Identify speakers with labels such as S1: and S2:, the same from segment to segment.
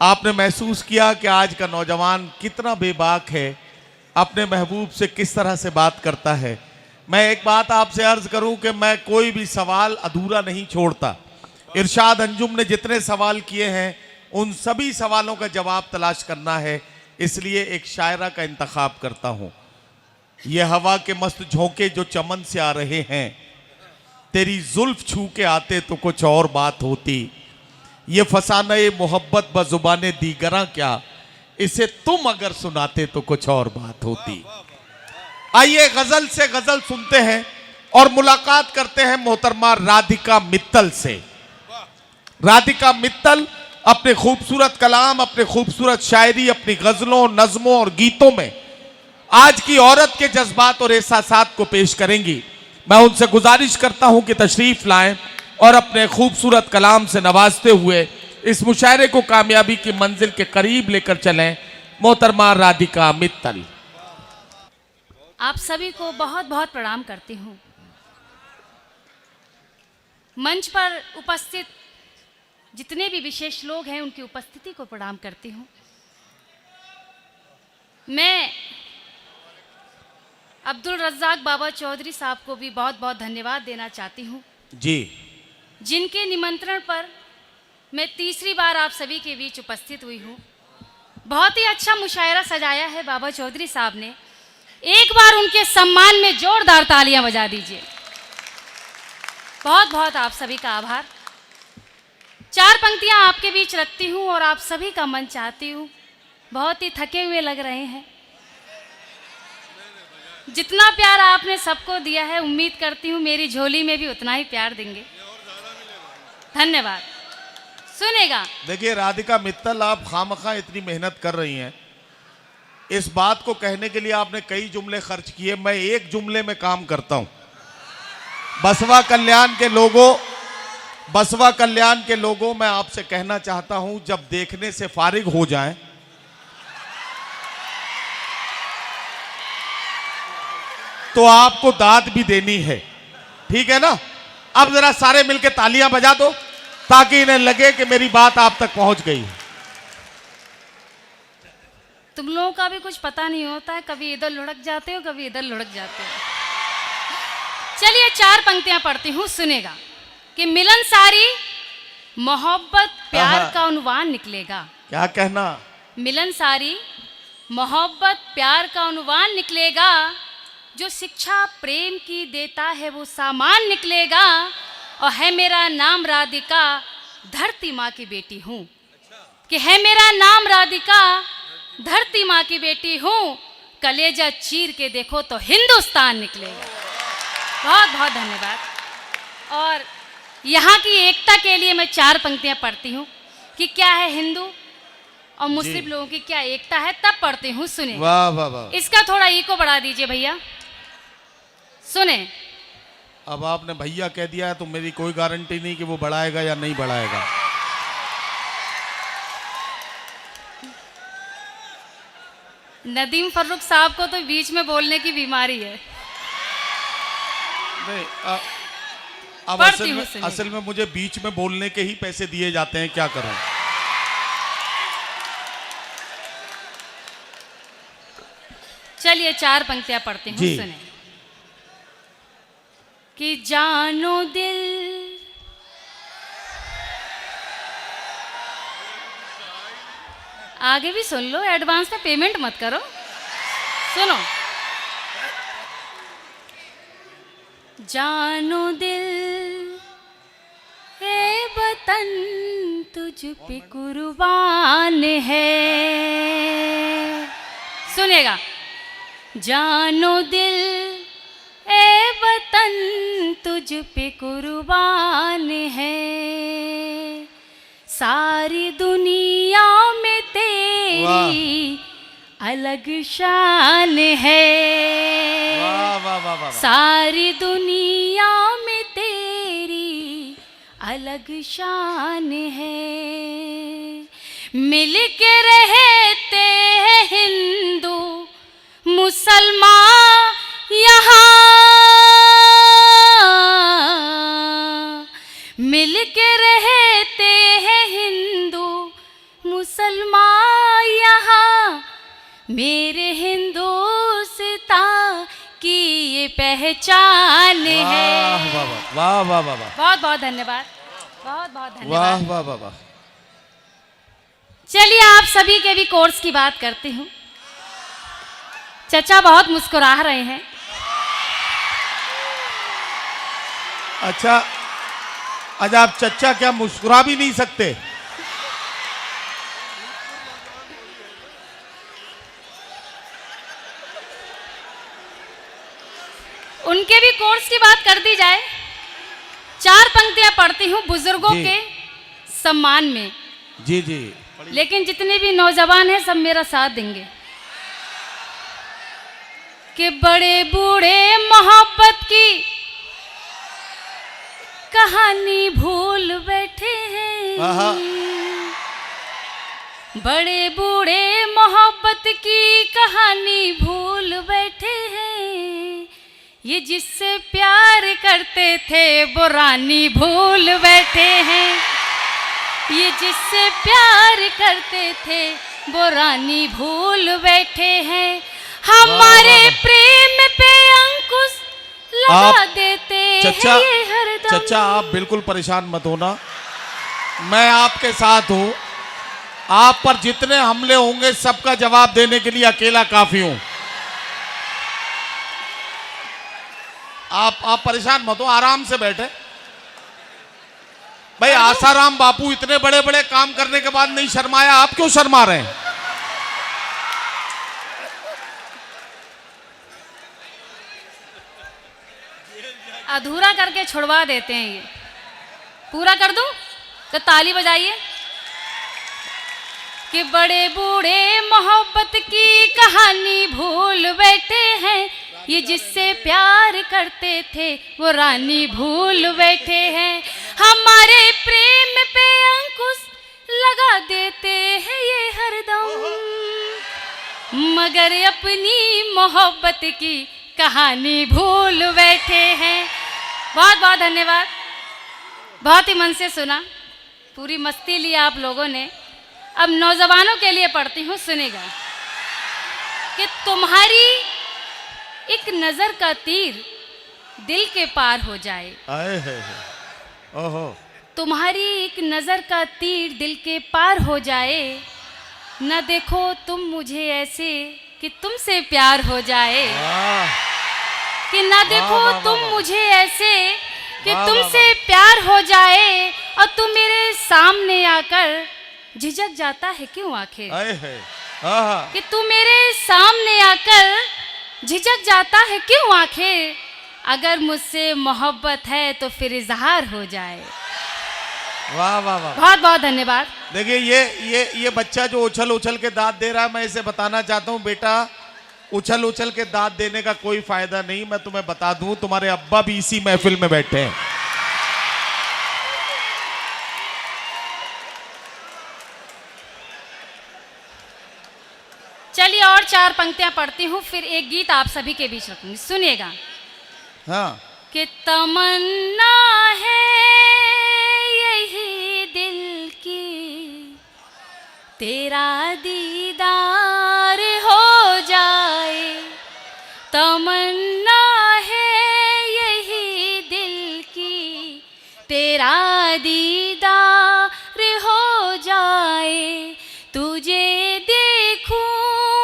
S1: आपने महसूस किया कि आज का नौजवान कितना बेबाक है, अपने महबूब से किस तरह से बात करता है। मैं एक बात आपसे अर्ज करूं कि मैं कोई भी सवाल अधूरा नहीं छोड़ता। इरशाद अंजुम ने जितने सवाल किए हैं उन सभी सवालों का जवाब तलाश करना है, इसलिए एक शायरा का इंतखाब करता हूं। ये हवा के मस्त झोंके जो चमन से आ रहे हैं, तेरी जुल्फ छू के आते तो कुछ और बात होती। ये फसाने मोहब्बत बजुबाने दीगरा क्या, इसे तुम अगर सुनाते तो कुछ और बात होती। आइए गजल से गजल सुनते हैं और मुलाकात करते हैं मोहतरमा राधिका मित्तल से। राधिका मित्तल अपने खूबसूरत कलाम, अपने खूबसूरत शायरी, अपनी गजलों, नज़मों और गीतों में आज की औरत के जज्बात और एहसासात को पेश करेंगी। मैं उनसे गुजारिश करता हूं कि तशरीफ लाएं और अपने खूबसूरत कलाम से नवाजते हुए इस मुशायरे को कामयाबी की मंजिल के करीब लेकर चलें। मोहतरमा राधिका मित्तल।
S2: आप सभी को बहुत बहुत प्रणाम करती हूँ। मंच पर उपस्थित जितने भी विशेष लोग हैं उनकी उपस्थिति को प्रणाम करती हूँ। मैं अब्दुल रज़्ज़ाक बाबा चौधरी साहब को भी बहुत बहुत धन्यवाद देना चाहती हूँ
S1: जी,
S2: जिनके निमंत्रण पर मैं तीसरी बार आप सभी के बीच उपस्थित हुई हूँ। बहुत ही अच्छा मुशायरा सजाया है बाबा चौधरी साहब ने। एक बार उनके सम्मान में जोरदार तालियां बजा दीजिए। बहुत बहुत आप सभी का आभार। चार पंक्तियां आपके बीच रखती हूं और आप सभी का मन चाहती हूं। बहुत ही थके हुए लग रहे हैं। जितना प्यार आपने सबको दिया है, उम्मीद करती हूं मेरी झोली में भी उतना ही प्यार देंगे। धन्यवाद। सुनेगा।
S1: देखिए राधिका मित्तल, आप खामखा इतनी मेहनत कर रही हैं। इस बात को कहने के लिए आपने कई जुमले खर्च किए। मैं एक जुमले में काम करता हूं। बसवा कल्याण के लोगों मैं आपसे कहना चाहता हूं, जब देखने से फारिग हो जाएं तो आपको दाद भी देनी है, ठीक है ना। अब जरा सारे मिलकर तालियां बजा दो ताकि इन्हें लगे कि मेरी बात आप तक पहुंच गई है।
S2: तुम लोगों का भी कुछ पता नहीं होता है, कभी इधर लुढ़क जाते हो, कभी इधर लुढ़क जाते हो। चलिए चार पंक्तियां पढ़ती हूँ, सुनेगा। कि मिलनसारी मोहब्बत प्यार का उन्वान निकलेगा।
S1: क्या कहना?
S2: मिलनसारी मोहब्बत प्यार का उन्वान निकलेगा। जो शिक्षा प्रेम की देता है वो सामान निकलेगा। और है मेरा नाम राधिका, धरती माँ की बेटी हूँ। कि है मेरा नाम राधिका, धरती माँ की बेटी हूँ। कलेजा चीर के देखो तो हिंदुस्तान निकलेगा। बहुत बहुत धन्यवाद। और यहाँ की एकता के लिए मैं चार पंक्तियाँ पढ़ती हूँ कि क्या है हिंदू और मुस्लिम लोगों की क्या एकता है, तब पढ़ती हूँ। सुने।
S1: वाह वाह वाह।
S2: इसका थोड़ा इको बढ़ा दीजिए भैया। सुने।
S1: अब आपने भैया कह दिया है तो मेरी कोई गारंटी नहीं कि वो बढ़ाएगा या नहीं बढ़ाएगा।
S2: नदीम फर्रुख साहब को तो बीच में बोलने की बीमारी है।
S1: नहीं, अब असल में मुझे बीच में बोलने के ही पैसे दिए जाते हैं, क्या करूं।
S2: चलिए चार पंक्तियां पढ़ती हूँ, सुने। कि जानो दिल आगे भी सुन लो, एडवांस में पेमेंट मत करो। सुनो। जानो दिल है वतन तुझ पे कुर्बान है। सुनेगा। जानो दिल ए वतन तुझ पे कुर्बान है। सारी दुनिया में तेरी अलग शान है।
S1: वाह वाह वाह वाह।
S2: सारी दुनिया में तेरी अलग शान है। मिल के रहते हैं हिंदू मुसलमान यहाँ। मिल के रहते हैं हिंदू मुसलमान पहचान है।
S1: वाह वाह वाह वाह वाह वाह
S2: बहुत बहुत धन्यवाद, बहुत बहुत
S1: वाह
S2: धन्यवाद।
S1: वाह वाह वाह।
S2: चलिए आप सभी के भी कोर्स की बात करती हूँ। चचा बहुत मुस्कुरा रहे हैं।
S1: अच्छा, आज आप चचा क्या मुस्कुरा भी नहीं सकते?
S2: उनके भी कोर्स की बात कर दी जाए। 4 पंक्तियां पढ़ती हूँ बुजुर्गों
S1: जी।
S2: के सम्मान में,
S1: जी जी।
S2: लेकिन जितने भी नौजवान हैं सब मेरा साथ देंगे। कि बड़े बूढ़े मोहब्बत की कहानी भूल बैठे
S1: आहा।
S2: हैं। बड़े बूढ़े मोहब्बत की कहानी भूल बैठे हैं। ये जिससे प्यार करते थे वो रानी भूल बैठे हैं। ये जिससे प्यार करते थे वो रानी भूल बैठे हैं। हमारे प्रेम पे अंकुश लगा देते
S1: चचा,
S2: हैं ये हरदम।
S1: चचा आप बिल्कुल परेशान मत होना, मैं आपके साथ हूं। आप पर जितने हमले होंगे सबका जवाब देने के लिए अकेला काफी हूं। आप परेशान मत हो, आराम से बैठे। भाई आसाराम बापू इतने बड़े बड़े काम करने के बाद नहीं शर्माया, आप क्यों शर्मा रहे हैं?
S2: अधूरा करके छुड़वा देते हैं ये। पूरा कर दूं तो ताली बजाइए। कि बड़े बूढ़े मोहब्बत की कहानी भूल बैठे हैं। ये जिससे प्यार करते थे वो रानी भूल बैठे हैं। हमारे प्रेम पे अंकुश लगा देते हैं ये हरदम, मगर अपनी मोहब्बत की कहानी भूल बैठे हैं। बहुत बहुत धन्यवाद, बहुत ही मन से सुना, पूरी मस्ती ली आप लोगों ने। अब नौजवानों के लिए पढ़ती हूँ, सुनेगा। कि तुम्हारी एक नजर का तीर दिल के पार हो जाए।
S1: आए है। ओहो।
S2: तुम्हारी एक नजर का तीर दिल के पार हो जाए। न देखो तुम मुझे ऐसे कि तुमसे प्यार हो जाए।
S1: वाह।
S2: कि ना देखो
S1: वाह, वाह,
S2: तुम
S1: वाह,
S2: मुझे ऐसे कि
S1: वाह,
S2: तुमसे
S1: वाह,
S2: प्यार हो जाए। और तुम मेरे सामने आकर झिझक जाता है क्यों आखिर।
S1: आए है। आहा।
S2: कि तू मेरे सामने आकर झिझक जाता है क्यों आखिर। अगर मुझसे मोहब्बत है तो फिर इजहार हो जाए।
S1: वाह वाह वाह।
S2: बहुत बहुत धन्यवाद।
S1: देखिए ये बच्चा जो उछल उछल के दांत दे रहा है, मैं इसे बताना चाहता हूँ, बेटा उछल उछल के दांत देने का कोई फायदा नहीं। मैं तुम्हें बता दूं, तुम्हारे अब्बा भी इसी महफिल में बैठे हैं।
S2: चलिए और 4 पंक्तियां पढ़ती हूँ, फिर एक गीत आप सभी के बीच रखूंगी, सुनिएगा।
S1: हाँ।
S2: कि तमन्ना है यही दिल की तेरा दीदार हो जाए। तमन्ना है यही दिल की तेरा दीदार हो जाए। तुझे देखूं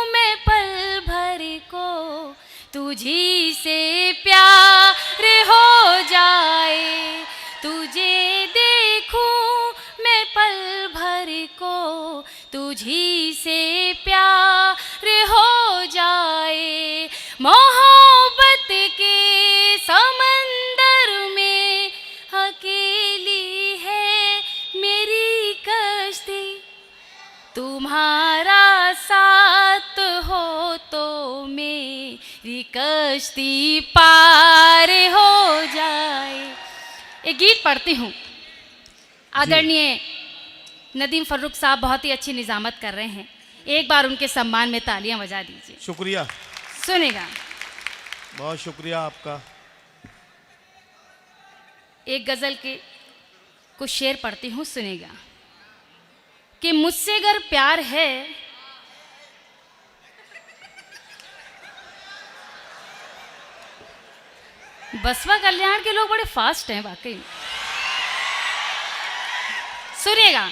S2: मैं पल भर को तुझी से प्यार हो जाए। तुझे देखूं मैं पल भर को तुझी से प्यार हो जाए। मोहब्बत के समंदर में अकेली है मेरी कश्ती। तुम्हारा साथ हो तो मेरी कश्ती पार हो जाए। एक गीत पढ़ती हूँ। आदरणीय नदीम फर्रुख साहब बहुत ही अच्छी निजामत कर रहे हैं, एक बार उनके सम्मान में तालियां बजा दीजिए।
S1: शुक्रिया,
S2: सुनेगा।
S1: बहुत शुक्रिया आपका।
S2: एक गजल के कुछ शेर पढ़ती हूँ, सुनेगा। कि मुझसे अगर प्यार है बसवा कल्याण के लोग बड़े फास्ट हैं वाकई में। सुनिएगा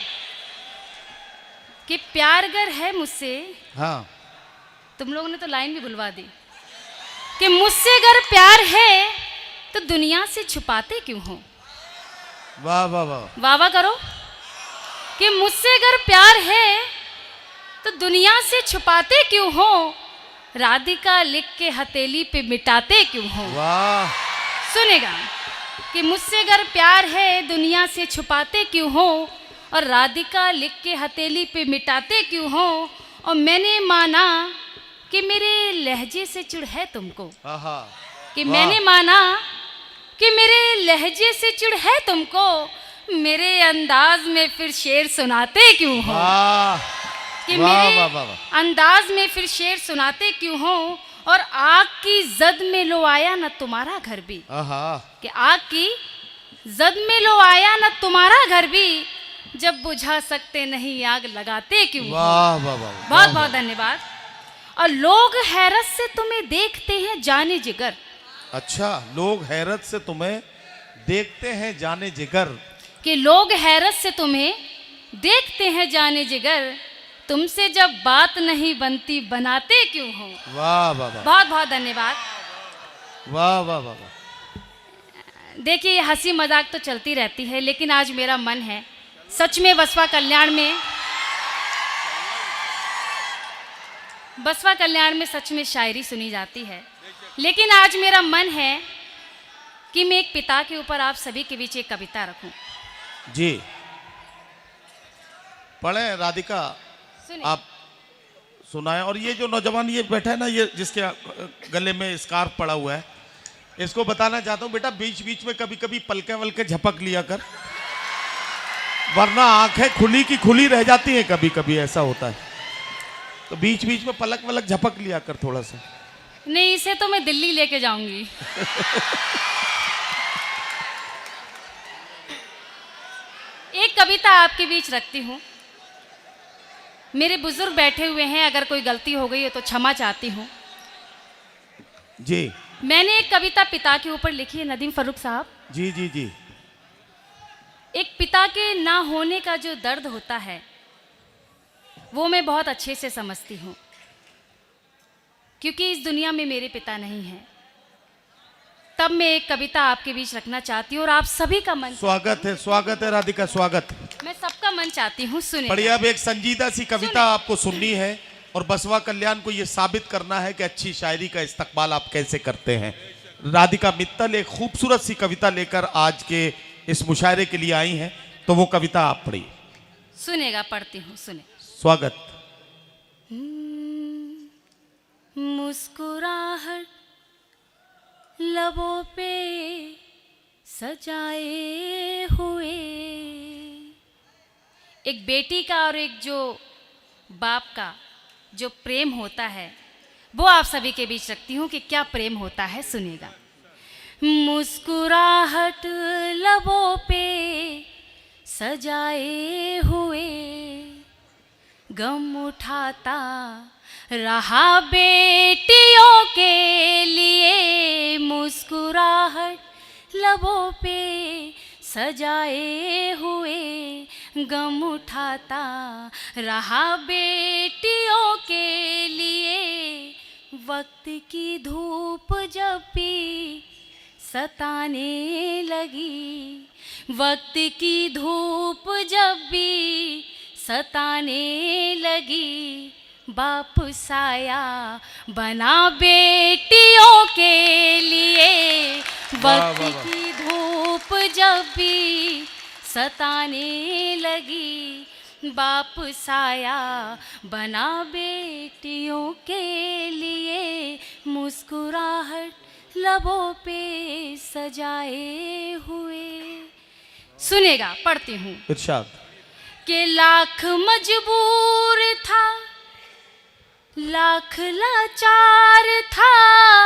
S2: कि प्यार अगर है मुझसे,
S1: हाँ
S2: तुम लोगों ने तो लाइन भी बुलवा दी कि मुझसे अगर प्यार है तो दुनिया से छुपाते क्यों हो।
S1: वाह वाह वाह,
S2: वाह वाह करो कि मुझसे अगर प्यार है तो दुनिया से छुपाते क्यों हो, राधिका लिख के हथेली पे मिटाते क्यों हो।
S1: वाह।
S2: सुनेगा कि मुझसे अगर प्यार है दुनिया से छुपाते क्यों हो, और राधिका लिख के हथेली पे मिटाते क्यों हो, और मैंने माना कि मेरे लहजे से चिढ़ है तुमको,
S1: आहा,
S2: कि
S1: वाह।
S2: मैंने माना कि मेरे लहजे से चिढ़ है तुमको, मेरे अंदाज में फिर शेर सुनाते क्यों हो।
S1: वाह
S2: कि
S1: वाह
S2: मेरे
S1: वाह वाह वाह।
S2: अंदाज में फिर शेर सुनाते क्यों हो, और आग की जद में लो आया न तुम्हारा घर भी,
S1: आहा,
S2: कि आग की जद में लो आया न तुम्हारा घर भी, जब बुझा सकते नहीं आग लगाते क्यों हो।
S1: वाह वाह वाह,
S2: बहुत बहुत धन्यवाद। और लोग हैरत से तुम्हें देखते हैं जाने जिगर,
S1: अच्छा, लोग हैरत से तुम्हें देखते हैं जाने जिगर,
S2: कि लोग हैरत से तुम्हें देखते हैं जाने जिगर, तुमसे जब बात नहीं बनती बनाते क्यों हो।
S1: वाह वाह वाह,
S2: बहुत बहुत धन्यवाद।
S1: वाह वाह वाह वाह।
S2: देखिए हंसी मजाक तो चलती रहती है, लेकिन आज मेरा मन है सच में बसवा कल्याण में सच में शायरी सुनी जाती है, लेकिन आज मेरा मन है कि मैं एक पिता के ऊपर आप सभी के बीच एक कविता रखूं।
S1: जी पढ़े राधिका,
S2: सुनिए।
S1: आप सुनाएं। और ये जो नौजवान ये बैठा है ना, ये जिसके गले में स्कार्फ पड़ा हुआ है, इसको बताना चाहता हूँ बेटा, बीच बीच में कभी कभी पलके वलके झपक लिया कर, वरना आंखें खुली की खुली रह जाती हैं, कभी कभी ऐसा होता है, तो बीच बीच में पलक वलक झपक लिया कर थोड़ा सा।
S2: नहीं, इसे तो मैं दिल्ली लेके जाऊंगी। एक कविता आपके बीच रखती हूँ। मेरे बुजुर्ग बैठे हुए हैं, अगर कोई गलती हो गई है तो क्षमा चाहती हूँ।
S1: जी
S2: मैंने एक कविता पिता के ऊपर लिखी है, नदीम फरूक साहब।
S1: जी जी जी।
S2: एक पिता के ना होने का जो दर्द होता है वो मैं बहुत अच्छे से समझती हूँ, क्योंकि इस दुनिया में मेरे पिता नहीं हैं। तब मैं एक कविता आपके बीच रखना चाहती हूँ और आप सभी का मन,
S1: स्वागत है राधिका, स्वागत।
S2: मैं सबका मन चाहती हूँ। सुने
S1: बढ़िया, अब एक संजीदा सी कविता आपको सुननी है और बसवा कल्याण को ये साबित करना है कि अच्छी शायरी का इस्तकबाल आप कैसे करते हैं। राधिका मित्तल एक खूबसूरत सी कविता लेकर आज के इस मुशायरे के लिए आई हैं, तो वो कविता आप पढ़िए।
S2: सुनेगा, पढ़ती हूँ, सुने।
S1: स्वागत।
S2: मुस्कुराहट लबों पे सजाए हुए, एक बेटी का और एक जो बाप का जो प्रेम होता है वो आप सभी के बीच रखती हूँ कि क्या प्रेम होता है। सुनिएगा। मुस्कुराहट लबों पे सजाए हुए, गम उठाता रहा बेटियों के लिए। मुस्कुराहट लबों पे सजाए हुए, गम उठाता रहा बेटियों के लिए। वक्त की धूप जब भी सताने लगी, वक्त की धूप जब भी सताने लगी, बाप साया बना बेटियों के लिए। वक्त की धूप जब भी सताने लगी, बाप साया बना बेटियों के लिए। मुस्कुराहट लबों पे सजाए हुए। सुनेगा, पढ़ती हूँ।
S1: इरशाद।
S2: के लाख मजबूर था, लाख लाचार था,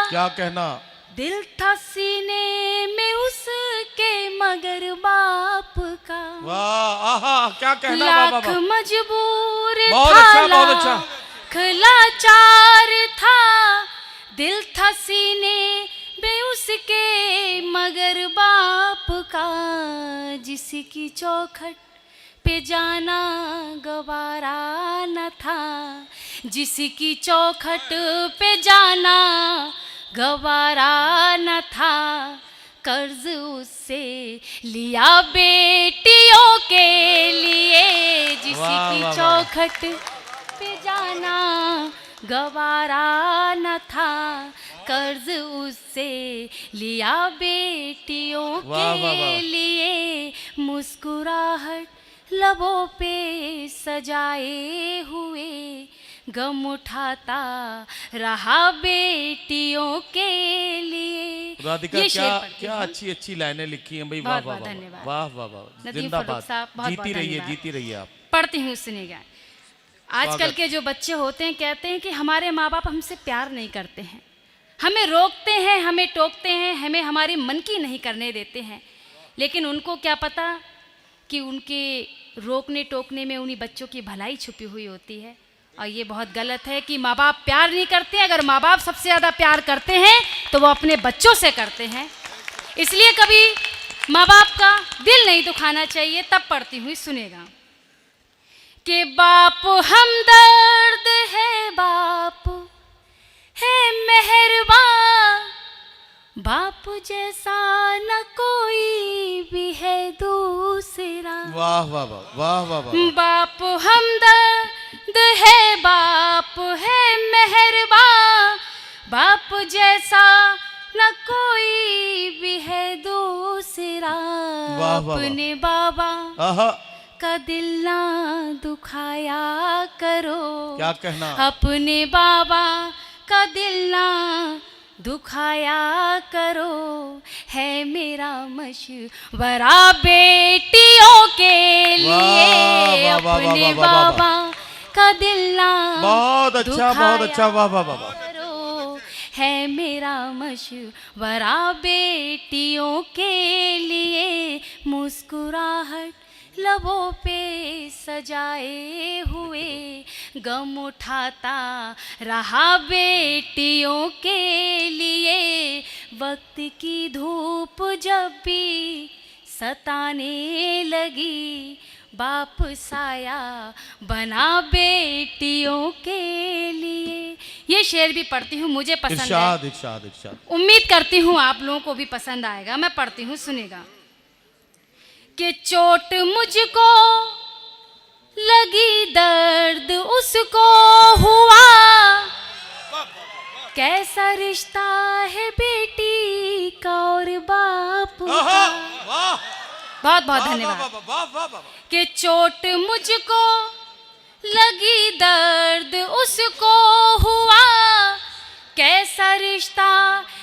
S1: क्या कहना,
S2: दिल था सीने में उसके मगर बाप का।
S1: वाह, आहा, क्या कहना,
S2: लाख मजबूर
S1: बहुत
S2: था,
S1: अच्छा, बहुत अच्छा।
S2: लाख लाचार था, दिल था सीने में उसके के मगर बाप का जिसकी चौखट पे जाना गवारा न था, जिसकी चौखट पे जाना गवारा न था, कर्ज उससे लिया बेटियों के लिए, जिसकी चौखट पे जाना गवारा न था, कर्ज उससे लिया बेटियों के लिए, मुस्कुराहट लबों पे सजाए हुए, गम उठाता रहा बेटियों के लिए।
S1: राधिका, क्या अच्छी अच्छी लाइनें लिखी हैं भाई। वाह वाह
S2: धन्यवाद।
S1: वाह वाह वाह, जिंदाबाद, जीती रहिए आप।
S2: पढ़ती हूँ, सुनिएगा। आजकल के जो बच्चे होते हैं कहते हैं कि हमारे माँ बाप हमसे प्यार नहीं करते हैं, हमें रोकते हैं, हमें टोकते हैं, हमें हमारी मन की नहीं करने देते हैं। लेकिन उनको क्या पता कि उनके रोकने टोकने में उन्हीं बच्चों की भलाई छुपी हुई होती है। और ये बहुत गलत है कि माँ बाप प्यार नहीं करते। अगर माँ बाप सबसे ज़्यादा प्यार करते हैं तो वो अपने बच्चों से करते हैं, इसलिए कभी माँ बाप का दिल नहीं दुखाना चाहिए। तब पढ़ती हुई सुनेगा कि बाप हमदर्द है, बाप है मेहरबान, बाप जैसा न कोई भी है दूसरा।
S1: वाह वाह वाह वाह वाह वाह।
S2: बाप हमदर्द है, बाप है मेहरबान, बाप जैसा न कोई भी है दूसरा। अपने बाबा का दिल ना दुखाया करो,
S1: क्या कहना,
S2: अपने बाबा का दिल ना दुखाया करो, है मेरा मशवरा बेटियों के लिए। अपने बाबा का दिल ना
S1: बहुत अच्छा, वाह वाह वाह,
S2: है मेरा मशवरा बेटियों के लिए। मुस्कुराहट लबों पे सजाए हुए, गम उठाता रहा बेटियों के लिए। वक्त की धूप जब भी सताने लगी, बाप साया बना बेटियों के लिए। ये शेर भी पढ़ती हूँ, मुझे पसंद
S1: इरशाद,
S2: है।
S1: इरशाद, इरशाद।
S2: उम्मीद करती हूँ आप लोगों को भी पसंद आएगा। मैं पढ़ती हूँ, सुनेगा कि चोट मुझको लगी, दर्द उसको हुआ, कैसा रिश्ता है बेटी का और बाप का। बहुत बहुत धन्यवाद। कि चोट मुझको लगी, दर्द उसको हुआ, कैसा रिश्ता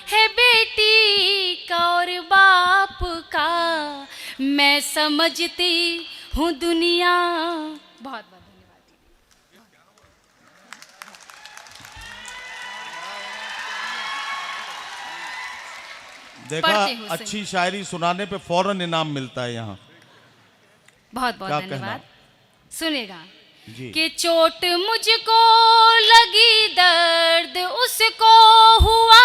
S2: है बेटी का और बाप का, मैं समझती हूँ दुनिया। बहुत बहुत धन्यवाद।
S1: देखा, अच्छी शायरी सुनाने पे फौरन इनाम मिलता है यहाँ।
S2: बहुत बहुत धन्यवाद। सुनेगा
S1: जी।
S2: कि चोट मुझको लगी, दर्द उसको हुआ,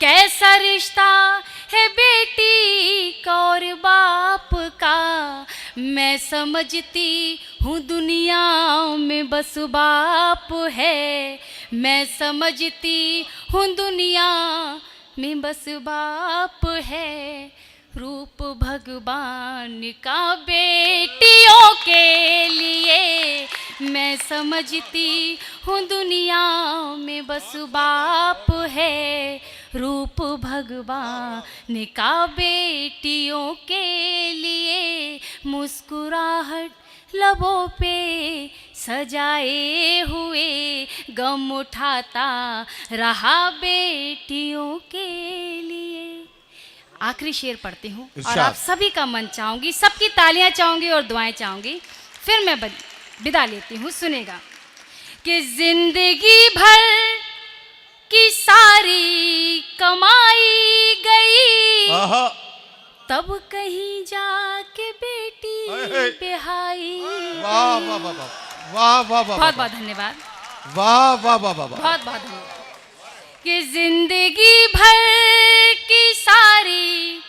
S2: कैसा रिश्ता है बेटी का और बाप का, मैं समझती हूँ दुनिया में बस बाप है, मैं समझती हूँ दुनिया में बस बाप है। रूप भगवान का बेटियों के लिए, मैं समझती हूँ दुनिया में बस बाप है। रूप भगवान का बेटियों के लिए, मुस्कुराहट लबों पे सजाए हुए, गम उठाता रहा बेटियों के लिए। आखिरी शेर पढ़ती हूँ और आप सभी का मन चाहूंगी, सबकी तालियां चाहूंगी और दुआएं चाहूंगी, फिर मैं विदा लेती हूँ। सुनेगा कि जिंदगी भर की सारी कमाई गई, तब कहीं जाके बेटी बेहाई।
S1: वाह वाह वाह वाह वाह वाह,
S2: बहुत बहुत धन्यवाद।
S1: वाह वाह वाह वाह,
S2: बहुत बहुत धन्यवाद। कि जिंदगी भर की सारी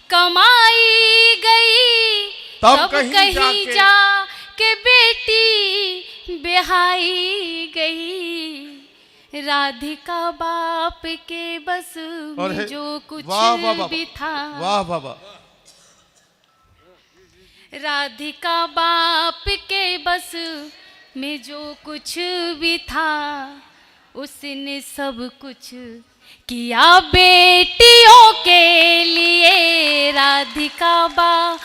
S2: कमाई गई,
S1: तब
S2: तब
S1: कहीं
S2: कहीं
S1: जाके
S2: जा के बेटी बिहाई गई। राधिका बाप के बस
S1: और
S2: में जो कुछ
S1: वाह वाह वाह
S2: भी था,
S1: वाह वाह वाह,
S2: राधिका बाप के बस में जो कुछ भी था, उसने सब कुछ किया बेटियों के लिए। राधिका बाप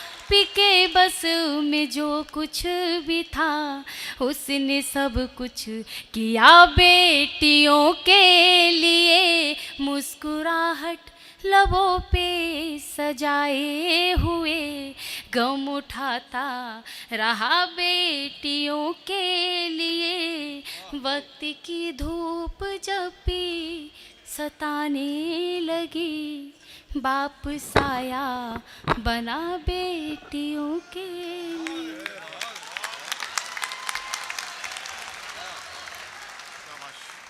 S2: के बस में जो कुछ भी था, उसने सब कुछ किया बेटियों के लिए। मुस्कुराहट लबों पे सजाए हुए, गम उठाता रहा बेटियों के लिए। वक्त की धूप जब भी सताने लगी, बाप साया बना बेटियों के